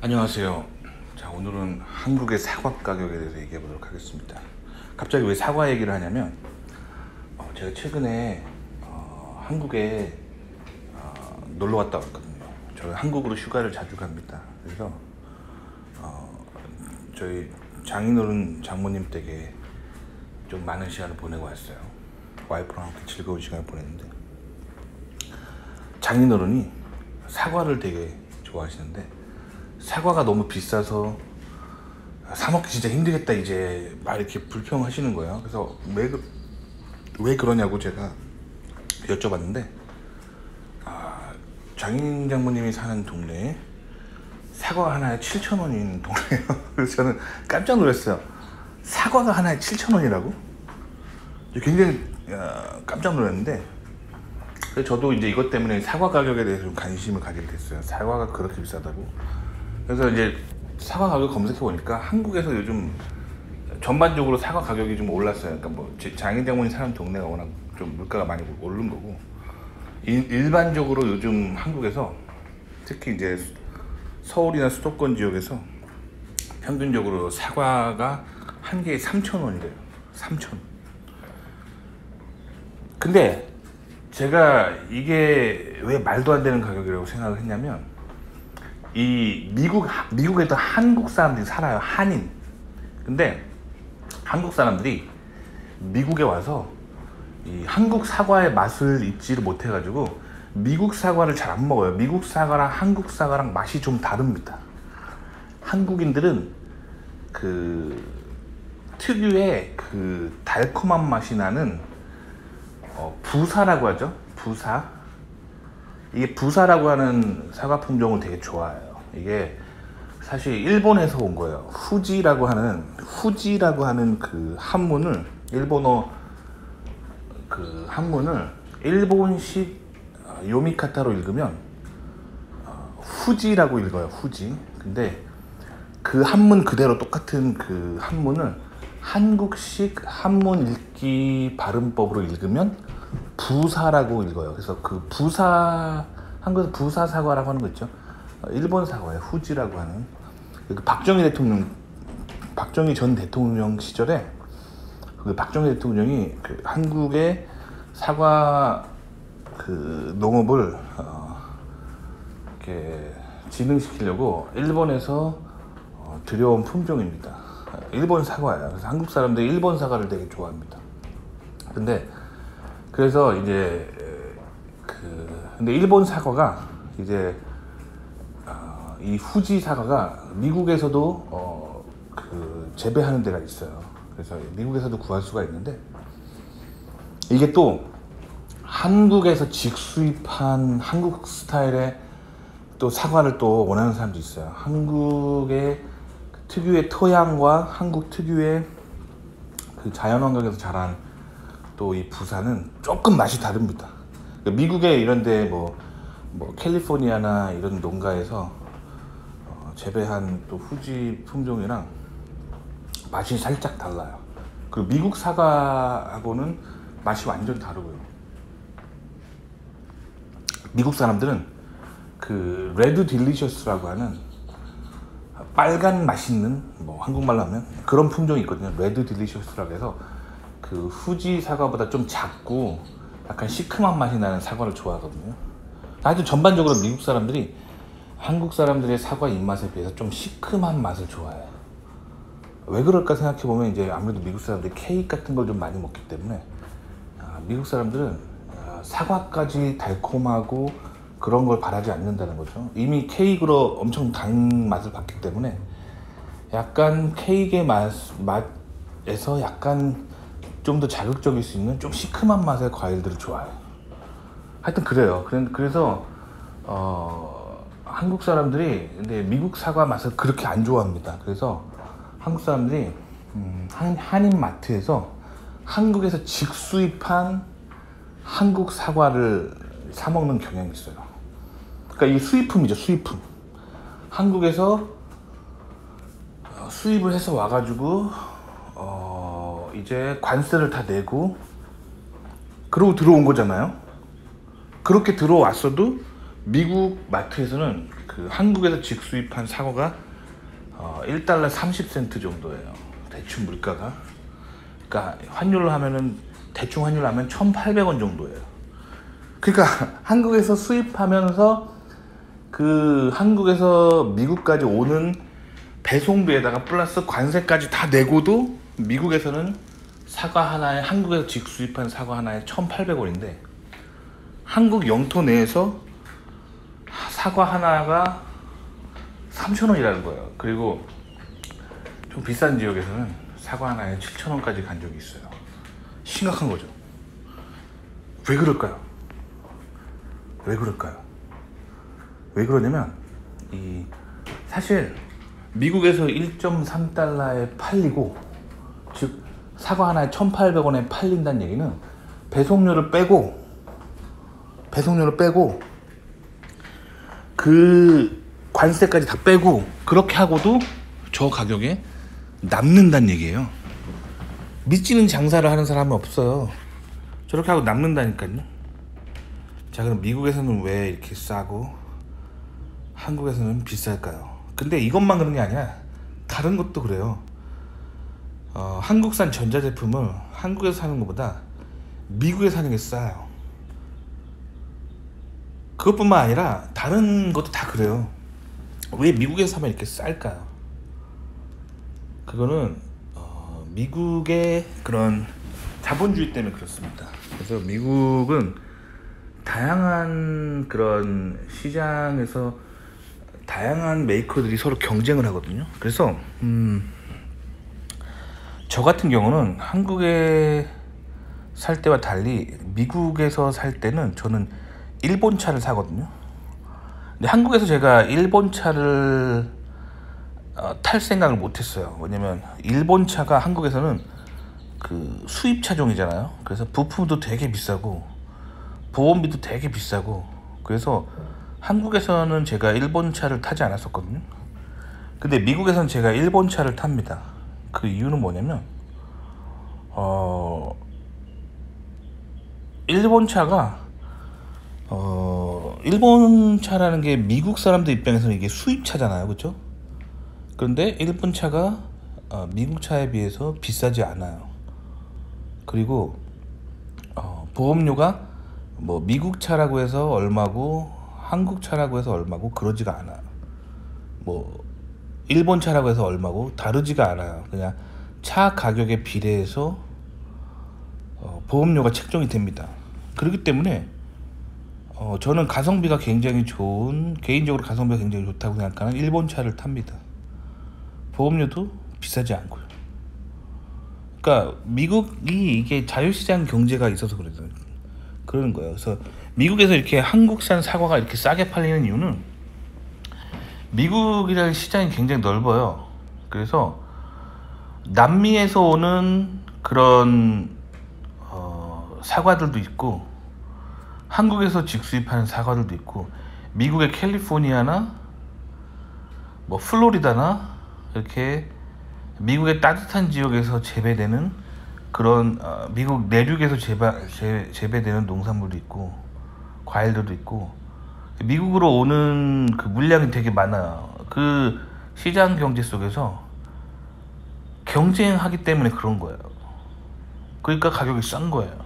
안녕하세요. 자, 오늘은 한국의 사과 가격에 대해서 얘기해 보도록 하겠습니다. 갑자기 왜 사과 얘기를 하냐면 제가 최근에 한국에 놀러 갔다 왔거든요. 저는 한국으로 휴가를 자주 갑니다. 그래서 저희 장인어른 장모님 댁에 좀 많은 시간을 보내고 왔어요. 와이프랑 함께 즐거운 시간을 보냈는데, 장인어른이 사과를 되게 좋아하시는데 사과가 너무 비싸서 사 먹기 진짜 힘들겠다 이제 막 이렇게 불평하시는 거예요. 그래서 왜 그러냐고 제가 여쭤봤는데, 장인 장모님이 사는 동네에 사과 하나에 7,000원인 동네예요. 그래서 저는 깜짝 놀랐어요. 사과가 하나에 7,000원이라고? 굉장히 깜짝 놀랐는데, 그래서 저도 이제 이것 때문에 사과 가격에 대해서 좀 관심을 가지게 됐어요. 사과가 그렇게 비싸다고. 그래서 이제 사과 가격 검색해 보니까 한국에서 요즘 전반적으로 사과 가격이 좀 올랐어요. 그러니까 뭐 장인 장모님 사는 동네가 워낙 좀 물가가 많이 오른 거고, 일반적으로 요즘 한국에서 특히 이제 서울이나 수도권 지역에서 평균적으로 사과가 한 개에 3,000원이래요. 3,000원. 근데 제가 이게 왜 말도 안 되는 가격이라고 생각을 했냐면, 이 미국에도 한국 사람들이 살아요. 한인. 근데 한국 사람들이 미국에 와서 이 한국 사과의 맛을 잊지를 못해가지고 미국 사과를 잘 안 먹어요. 미국 사과랑 한국 사과랑 맛이 좀 다릅니다. 한국인들은 그 특유의 그 달콤한 맛이 나는 부사라고 하죠. 부사. 이게 부사라고 하는 사과 품종을 되게 좋아해요. 이게 사실 일본에서 온 거예요. 후지라고 하는 그 한문을, 일본어 그 한문을 일본식 요미카타로 읽으면 후지라고 읽어요. 후지. 근데 그 한문 그대로 똑같은 그 한문을 한국식 한문 읽기 발음법으로 읽으면 부사라고 읽어요. 그래서 그 부사, 한국에서 부사 사과라고 하는 거 있죠. 일본 사과예요. 후지라고 하는. 그 박정희 전 대통령 시절에 그 박정희 대통령이 그 한국의 사과 그 농업을 이렇게 진흥시키려고 일본에서 들여온 품종입니다. 일본 사과예요. 그래서 한국 사람들이 일본 사과를 되게 좋아합니다. 그래서 이제 근데 일본 사과가 이제 이 후지 사과가 미국에서도 그 재배하는 데가 있어요. 그래서 미국에서도 구할 수가 있는데, 이게 또 한국에서 직수입한 한국 스타일의 또 사과를 또 원하는 사람도 있어요. 한국의 특유의 토양과 한국 특유의 그 자연환경에서 자란 또 이 부사는 조금 맛이 다릅니다. 미국에 이런데 뭐 캘리포니아나 이런 농가에서 재배한 또 후지 품종이랑 맛이 살짝 달라요. 그리고 미국 사과하고는 맛이 완전 다르고요. 미국 사람들은 그 레드 딜리셔스라고 하는 빨간 맛있는, 뭐 한국말로 하면 그런 품종이 있거든요. 레드 딜리셔스라고 해서 그 후지 사과보다 좀 작고 약간 시큼한 맛이 나는 사과를 좋아하거든요. 하여튼 전반적으로 미국 사람들이 한국 사람들의 사과 입맛에 비해서 좀 시큼한 맛을 좋아해요. 왜 그럴까 생각해보면 이제 아무래도 미국 사람들이 케이크 같은 걸 좀 많이 먹기 때문에 미국 사람들은 사과까지 달콤하고 그런 걸 바라지 않는다는 거죠. 이미 케이크로 엄청 단 맛을 봤기 때문에 약간 케이크의 맛에서 약간 좀 더 자극적일 수 있는 좀 시큼한 맛의 과일들을 좋아해요. 하여튼 그래요. 그래서 한국 사람들이 근데 미국 사과 맛을 그렇게 안 좋아합니다. 그래서 한국 사람들이 한인 마트에서 한국에서 직수입한 한국 사과를 사 먹는 경향이 있어요. 그러니까 이게 수입품이죠. 수입품. 한국에서 수입을 해서 와가지고 이제 관세를 다 내고 그러고 들어온 거잖아요. 그렇게 들어왔어도 미국 마트에서는 그 한국에서 직수입한 사과가 1달러 30센트 정도예요. 대충 물가가. 그러니까 환율로 하면은 대충 환율로 하면 1,800원 정도예요. 그러니까 한국에서 수입하면서 그 한국에서 미국까지 오는 배송비에다가 플러스 관세까지 다 내고도 미국에서는 사과 하나에, 한국에서 직수입한 사과 하나에 1,800원인데 한국 영토 내에서 사과 하나가 3,000원이라는 거예요. 그리고 좀 비싼 지역에서는 사과 하나에 7,000원까지 간 적이 있어요. 심각한 거죠. 왜 그럴까요? 왜 그럴까요? 왜 그러냐면 사실 미국에서 1.3달러에 팔리고, 즉 사과 하나에 1,800원에 팔린다는 얘기는 배송료를 빼고 그 관세까지 다 빼고 그렇게 하고도 저 가격에 남는다는 얘기예요. 미치는 장사를 하는 사람은 없어요. 저렇게 하고 남는다니까요. 자, 그럼 미국에서는 왜 이렇게 싸고 한국에서는 비쌀까요? 근데 이것만 그런 게 아니라 다른 것도 그래요. 한국산 전자제품을 한국에서 사는 것보다 미국에서 사는 게 싸요. 그것뿐만 아니라 다른 것도 다 그래요. 왜 미국에서 사면 이렇게 쌀까요? 그거는 미국의 그런 자본주의 때문에 그렇습니다. 그래서 미국은 다양한 그런 시장에서 다양한 메이커들이 서로 경쟁을 하거든요. 그래서 저 같은 경우는 한국에 살 때와 달리 미국에서 살 때는 저는 일본 차를 사거든요. 근데 한국에서 제가 일본 차를 탈 생각을 못했어요. 왜냐면 일본 차가 한국에서는 그 수입 차종이잖아요. 그래서 부품도 되게 비싸고 보험비도 되게 비싸고, 그래서 한국에서는 제가 일본 차를 타지 않았었거든요. 근데 미국에서는 제가 일본 차를 탑니다. 그 이유는 뭐냐면 일본 차가 일본 차라는 게 미국 사람들 입장에서는 이게 수입 차잖아요, 그렇죠? 그런데 일본 차가 미국 차에 비해서 비싸지 않아요. 그리고 보험료가 뭐 미국 차라고 해서 얼마고 한국 차라고 해서 얼마고 그러지가 않아요. 뭐 일본 차라고 해서 얼마고 다르지가 않아요. 그냥 차 가격에 비례해서 보험료가 책정이 됩니다. 그렇기 때문에 저는 가성비가 굉장히 좋은, 개인적으로 가성비가 굉장히 좋다고 생각하는 일본 차를 탑니다. 보험료도 비싸지 않고요. 그러니까 미국이 이게 자유시장 경제가 있어서 그러는 거예요. 그래서 미국에서 이렇게 한국산 사과가 이렇게 싸게 팔리는 이유는 미국이라는 시장이 굉장히 넓어요. 그래서 남미에서 오는 그런 사과들도 있고, 한국에서 직수입하는 사과들도 있고, 미국의 캘리포니아나 뭐 플로리다나 이렇게 미국의 따뜻한 지역에서 재배되는 그런 미국 내륙에서 재배되는 농산물도 있고 과일들도 있고, 미국으로 오는 그 물량이 되게 많아요. 그 시장 경제 속에서 경쟁하기 때문에 그런 거예요. 그러니까 가격이 싼 거예요.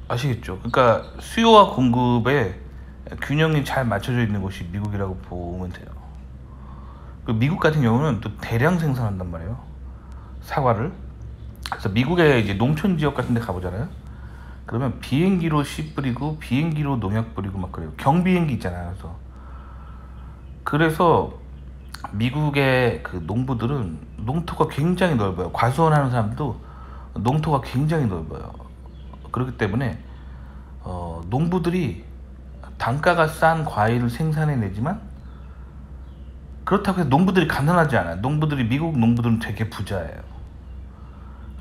아시겠죠? 그러니까 수요와 공급의 균형이 잘 맞춰져 있는 곳이 미국이라고 보면 돼요. 미국 같은 경우는 또 대량 생산한단 말이에요, 사과를. 그래서 미국의 이제 농촌 지역 같은 데 가보잖아요. 그러면 비행기로 씨 뿌리고 비행기로 농약 뿌리고 막 그래요. 경비행기 있잖아요. 그래서 미국의 그 농부들은 농토가 굉장히 넓어요. 과수원하는 사람들도 농토가 굉장히 넓어요. 그렇기 때문에 농부들이 단가가 싼 과일을 생산해내지만, 그렇다고 해서 농부들이 가난하지 않아요. 미국 농부들은 되게 부자예요.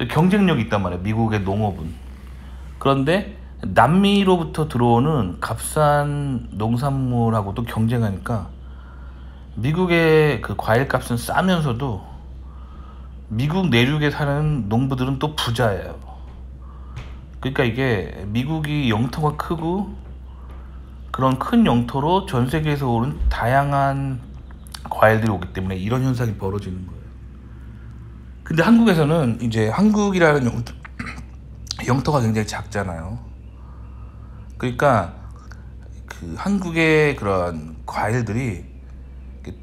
경쟁력이 있단 말이에요, 미국의 농업은. 그런데 남미로부터 들어오는 값싼 농산물하고도 경쟁하니까 미국의 그 과일 값은 싸면서도 미국 내륙에 사는 농부들은 또 부자예요. 그러니까 이게 미국이 영토가 크고 그런 큰 영토로 전 세계에서 오는 다양한 과일들이 오기 때문에 이런 현상이 벌어지는 거예요. 근데 한국에서는 이제 한국이라는 영토가 굉장히 작잖아요. 그러니까 그 한국의 그런 과일들이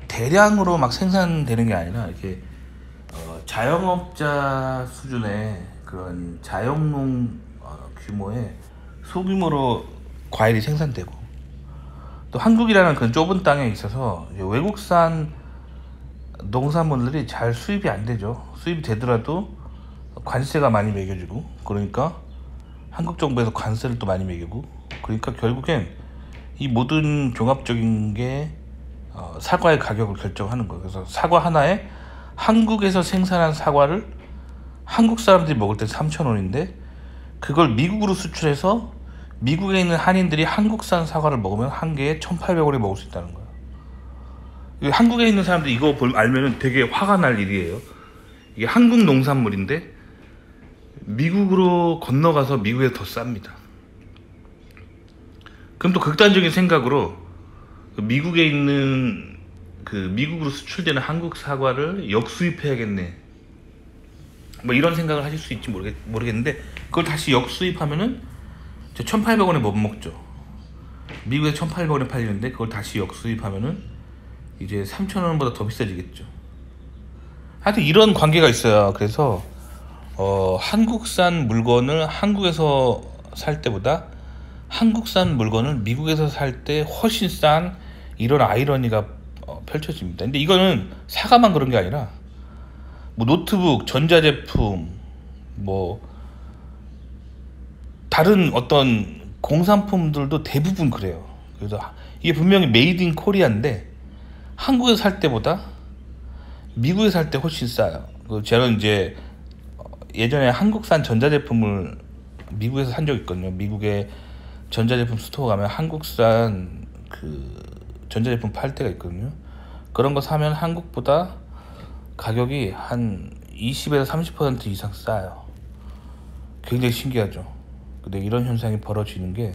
대량으로 막 생산되는 게 아니라 이렇게 자영업자 수준의 그런 자영농 규모의 소규모로 과일이 생산되고, 또 한국이라는 그런 좁은 땅에 있어서 외국산 농산물들이 잘 수입이 안 되죠. 수입이 되더라도 관세가 많이 매겨지고, 그러니까 한국 정부에서 관세를 또 많이 매기고, 그러니까 결국엔 이 모든 종합적인 게 사과의 가격을 결정하는 거예요. 그래서 사과 하나에 한국에서 생산한 사과를 한국 사람들이 먹을 때 3,000원인데 그걸 미국으로 수출해서 미국에 있는 한인들이 한국산 사과를 먹으면 한 개에 1,800원에 먹을 수 있다는 거예요. 한국에 있는 사람들이 이거 알면은 되게 화가 날 일이에요. 이게 한국 농산물인데 미국으로 건너가서 미국에 더 쌉니다. 그럼 또 극단적인 생각으로 미국에 있는 그 미국으로 수출되는 한국 사과를 역수입해야겠네, 뭐 이런 생각을 하실 수 있지 모르겠는데, 그걸 다시 역수입하면은 1,800원에 못 먹죠. 미국에 1,800원에 팔리는데 그걸 다시 역수입하면은 이제 3,000원보다 더 비싸지겠죠. 하여튼 이런 관계가 있어요. 그래서 한국산 물건을 한국에서 살 때보다 한국산 물건을 미국에서 살 때 훨씬 싼 이런 아이러니가 펼쳐집니다. 근데 이거는 사과만 그런 게 아니라 뭐 노트북, 전자제품, 뭐 다른 어떤 공산품들도 대부분 그래요. 그래서 이게 분명히 메이드 인 코리아인데 한국에서 살 때보다 미국에 살 때 훨씬 싸요. 저는 이제 예전에 한국산 전자제품을 미국에서 산 적 있거든요. 미국에 전자제품 스토어 가면 한국산 그 전자제품 팔 때가 있거든요. 그런 거 사면 한국보다 가격이 한 20에서 30% 이상 싸요. 굉장히 신기하죠. 근데 이런 현상이 벌어지는 게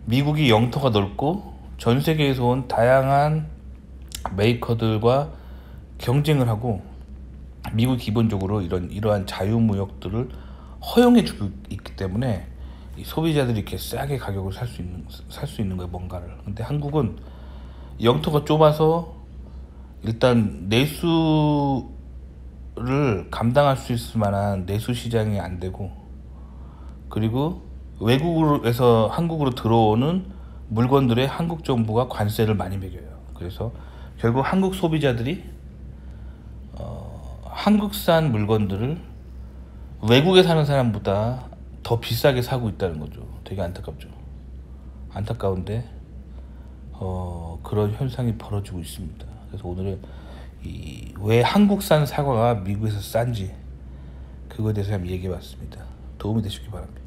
미국이 영토가 넓고 전 세계에서 온 다양한 메이커들과 경쟁을 하고, 미국 기본적으로 이러한 자유무역들을 허용해주고 있기 때문에 이 소비자들이 이렇게 싸게 가격을 살 수 있는 거예요, 뭔가를. 근데 한국은 영토가 좁아서 일단 내수를 감당할 수 있을 만한 내수 시장이 안 되고, 그리고 외국에서 한국으로 들어오는 물건들에 한국 정부가 관세를 많이 매겨요. 그래서 결국 한국 소비자들이 한국산 물건들을 외국에 사는 사람보다 더 비싸게 사고 있다는 거죠. 되게 안타깝죠. 안타까운데 그런 현상이 벌어지고 있습니다. 그래서 오늘은 왜 한국산 사과가 미국에서 싼지 그거에 대해서 한번 얘기해 봤습니다. 도움이 되시기 바랍니다.